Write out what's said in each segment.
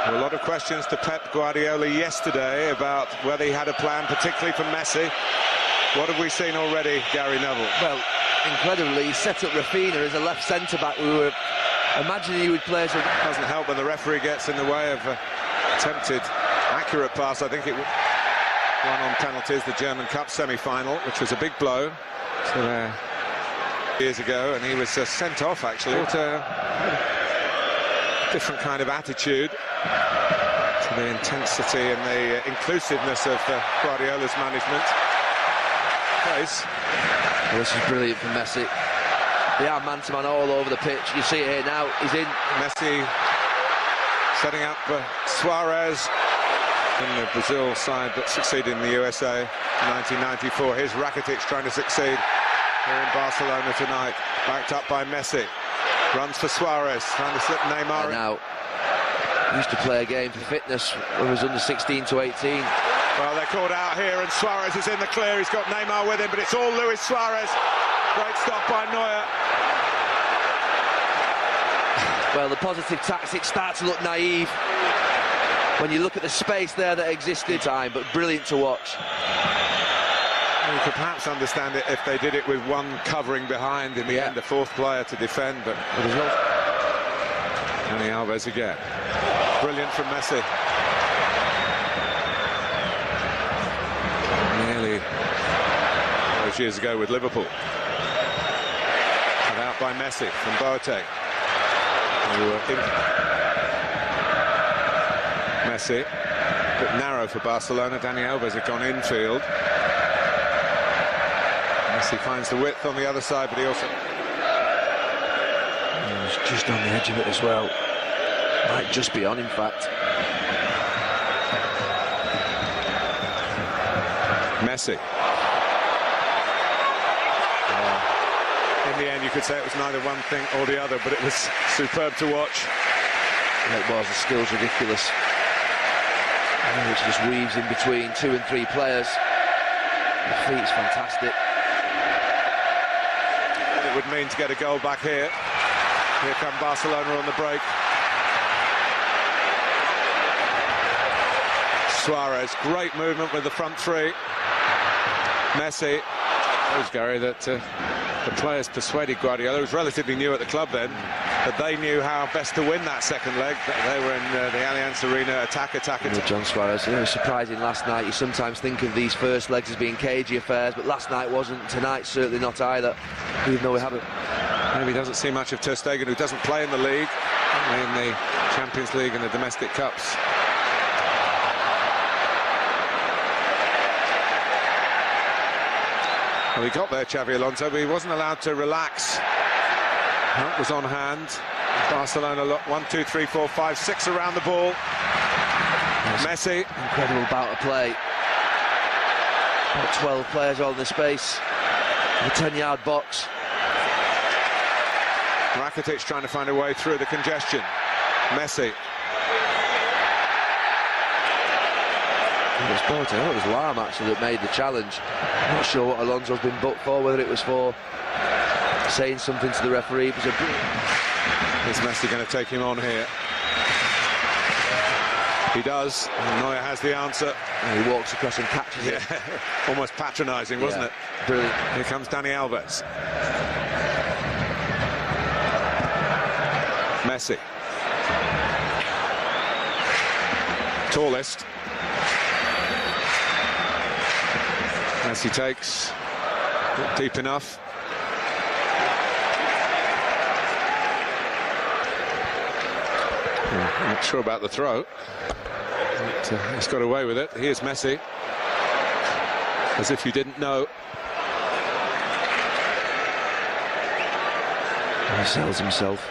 There were a lot of questions to Pep Guardiola yesterday about whether he had a plan, particularly for Messi. What have we seen already, Gary Neville? Well, incredibly, he set up Rafinha as a left centre-back. We were imagining he would play as a... Doesn't help when the referee gets in the way of attempted accurate pass. I think it won on penalties, the German Cup semi-final, which was a big blow to years ago, and he was sent off, actually. Different kind of attitude to the intensity and the inclusiveness of Guardiola's management. Well, this is brilliant for Messi. They are man-to-man all over the pitch. You see it here now. He's in. Messi setting up Suarez in the Brazil side that succeeded in the USA in 1994. Here's Rakitic trying to succeed here in Barcelona tonight. Backed up by Messi. Runs for Suarez, trying to slip Neymar. Now, used to play a game for fitness when he was under 16 to 18. Well, they're called out here, and Suarez is in the clear. He's got Neymar with him, but it's all Luis Suarez. Great stop by Neuer. Well, the positive tactics start to look naive when you look at the space there that existed time, but brilliant to watch. You could perhaps understand it if they did it with one covering behind in the end, the fourth player to defend, but the result. Dani Alves again. Brilliant from Messi. Nearly those years ago with Liverpool. Cut out by Messi from Boateng. Messi, a bit narrow for Barcelona. Dani Alves had gone infield. Messi finds the width on the other side, but he also... He's just on the edge of it as well. Might just be on, in fact. Messi. In the end, you could say it was neither one thing or the other, but it was superb to watch. Yeah, it was. The skill's ridiculous. It just weaves in between 2 and 3 players. The feet's fantastic. It would mean to get a goal back here. Here come Barcelona on the break. Suarez, great movement with the front three. Messi. Shows, Gary, that the players persuaded Guardiola, who was relatively new at the club then, that they knew how best to win that second leg. They were in the Allianz Arena, attack. John Suarez, it was surprising last night. You sometimes think of these first legs as being cagey affairs, but last night wasn't. Tonight, certainly not either, even though we haven't. Maybe doesn't see much of Ter Stegen, who doesn't play in the league, only in the Champions League and the domestic cups. Well, he got there, Xabi Alonso, but he wasn't allowed to relax. Help was on hand. Barcelona, 1, 2, 3, 4, 5, 6 around the ball. Messi. Incredible bout of play. About 12 players all in the space. The 10-yard box. Rakitic trying to find a way through the congestion. Messi. It was Boateng, it was Lam actually that made the challenge. I'm not sure what Alonso's been booked for, whether it was for saying something to the referee. It was a brilliant... Is Messi going to take him on here? He does. Neuer has the answer. And he walks across and catches it. Almost patronising, wasn't it? Brilliant. Here comes Dani Alves. Messi. Tallest. Messi takes. Not deep enough. Not sure about the throw. But, he's got away with it. Here's Messi. As if you didn't know. He sells himself.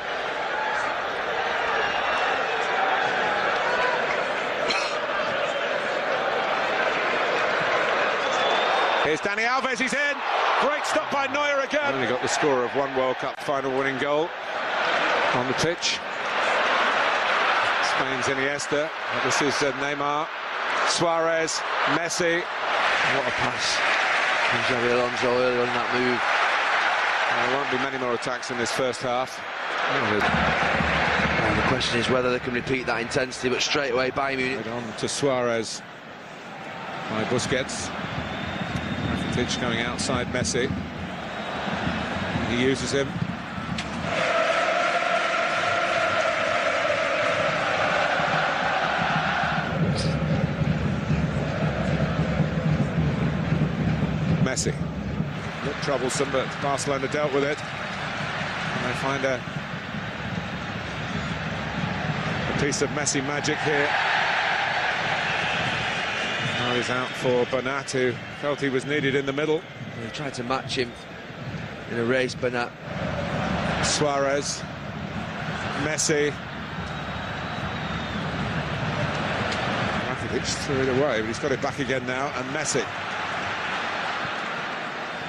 Here's Dani Alves, he's in. Great stop by Neuer again. Only got the score of one World Cup final winning goal on the pitch. Spain's Iniesta. This is Neymar, Suarez, Messi. What a pass from Xabi Alonso earlier on that move. There won't be many more attacks in this first half. And the The question is whether they can repeat that intensity, but straight away Bayern Munich. On to Suarez by Busquets. Rakitic going outside Messi. He uses him. Messi. Looked troublesome, but Barcelona dealt with it. And they find a piece of Messi magic here. Now he's out for Bernat, who felt he was needed in the middle. He tried to match him in a race, Bernat. Suarez, Messi. Rakitic threw it away, but he's got it back again now, and Messi.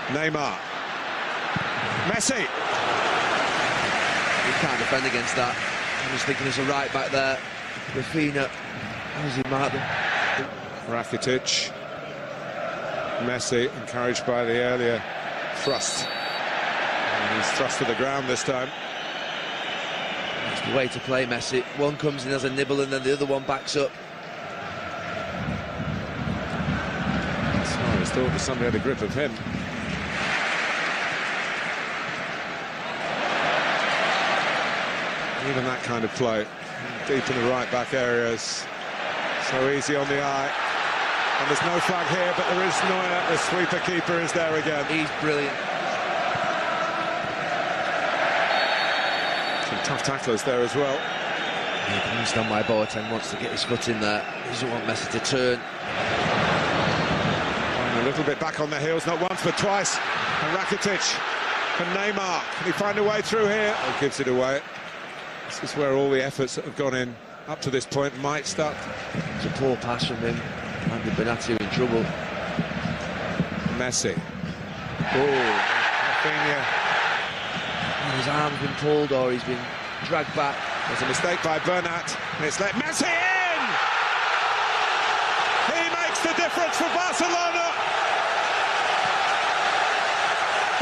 Neymar. Messi. You can't defend against that. I'm just thinking there's a right back there. Rafinha. How does he mark them? Rakitic. Messi, encouraged by the earlier thrust. And he's thrust to the ground this time. That's the way to play Messi. One comes in as a nibble and then the other one backs up. Suarez thought that somebody had a grip of him. Even that kind of play, deep in the right-back areas, so easy on the eye. And there's no flag here, but there is Neuer, the sweeper keeper, is there again. He's brilliant. Some tough tacklers there as well. You can understand why Boateng wants to get his foot in there. He doesn't want Messi to turn. And a little bit back on the heels, not once but twice. And Rakitic and Neymar, can he find a way through here? Oh, gives it away. This is where all the efforts that have gone in up to this point might start. It's a poor pass from him. Landed Bernat in trouble. Messi. Oh, Rafinha. His arm's been pulled or he's been dragged back. There's a mistake by Bernat, and it's let Messi in! He makes the difference for Barcelona.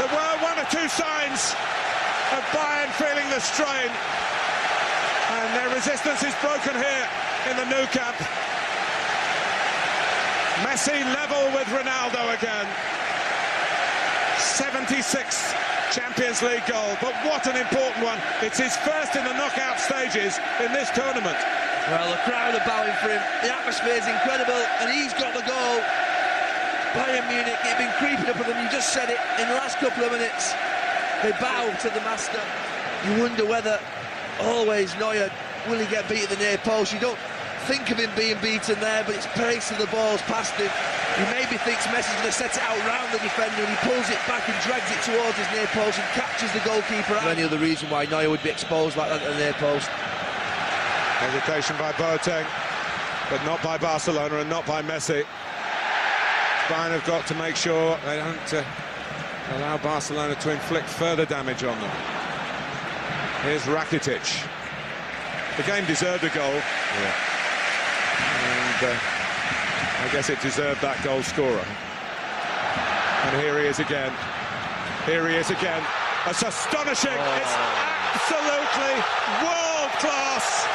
There were one or two signs of Bayern feeling the strain. And their resistance is broken here in the Nou Camp. Messi level with Ronaldo again. 76th Champions League goal, but what an important one. It's his first in the knockout stages in this tournament. Well, the crowd are bowing for him. The atmosphere is incredible, and he's got the goal. Bayern Munich, they've been creeping up with them. You just said it in the last couple of minutes. They bow to the master. You wonder whether always Neuer, will he get beat at the near post? You don't think of him being beaten there, but it's pace of the balls past him. He maybe thinks Messi's going to set it out round the defender, and he pulls it back and drags it towards his near post and catches the goalkeeper out. Any other reason why Neuer would be exposed like that at the near post? Hesitation by Boateng, but not by Barcelona and not by Messi. Bayern have got to make sure they don't allow Barcelona to inflict further damage on them. Here's Rakitic. The game deserved a goal. Yeah. And I guess it deserved that goal scorer. And here he is again. Here he is again. It's astonishing. Oh. It's absolutely world class.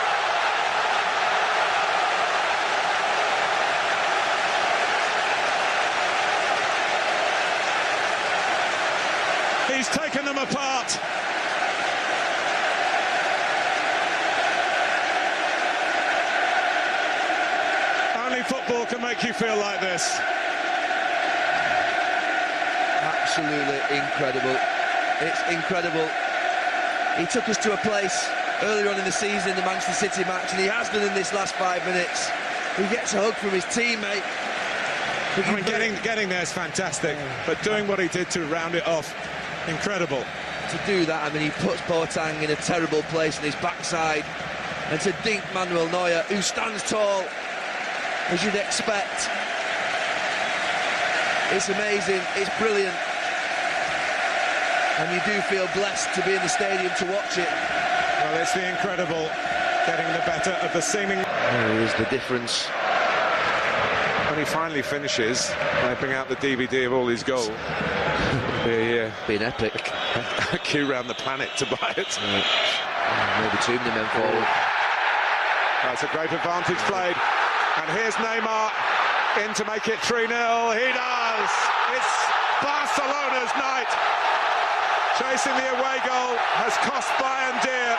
He's taken them apart. Only football can make you feel like this. Absolutely incredible. It's incredible. He took us to a place earlier on in the season, the Manchester City match, and he has done in this last 5 minutes. He gets a hug from his teammate. I mean, getting there is fantastic, but doing what he did to round it off, incredible. To do that, I mean, he puts Boateng in a terrible place on his backside, and to dink Manuel Neuer, who stands tall, as you'd expect. It's amazing, it's brilliant, and you do feel blessed to be in the stadium to watch it. Well, it's the incredible getting the better of the seeming. There is the difference. When he finally finishes, they bring out the DVD of all his goals. Be an epic. A queue around the planet to buy it. Maybe two of them men forward. That's a great advantage played. And here's Neymar in to make it 3-0. He does! It's Barcelona's night. Chasing the away goal has cost Bayern dear.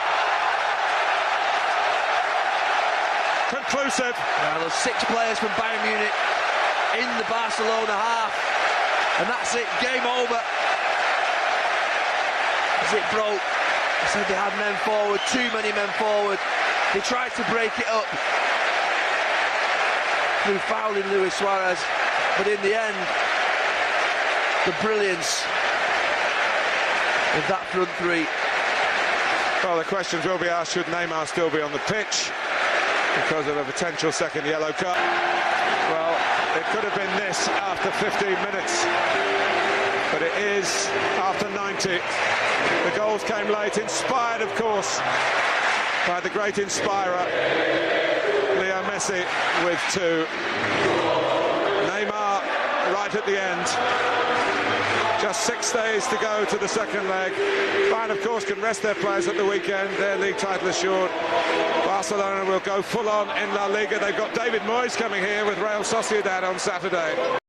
Conclusive. Well, there's 6 players from Bayern Munich in the Barcelona half. And that's it, game over. As it broke, I said they had men forward, too many men forward. They tried to break it up through fouling Luis Suarez, but in the end, the brilliance of that front three. Well, the questions will be asked, should Neymar still be on the pitch because of a potential second yellow card? Well, it could have been this after 15 minutes, but it is after 90. The goals came late, inspired, of course, by the great inspirer, Lionel Messi, with 2. Neymar right at the end. Just 6 days to go to the second leg. Bayern, of course, can rest their players at the weekend. Their league title assured. Barcelona will go full on in La Liga. They've got David Moyes coming here with Real Sociedad on Saturday.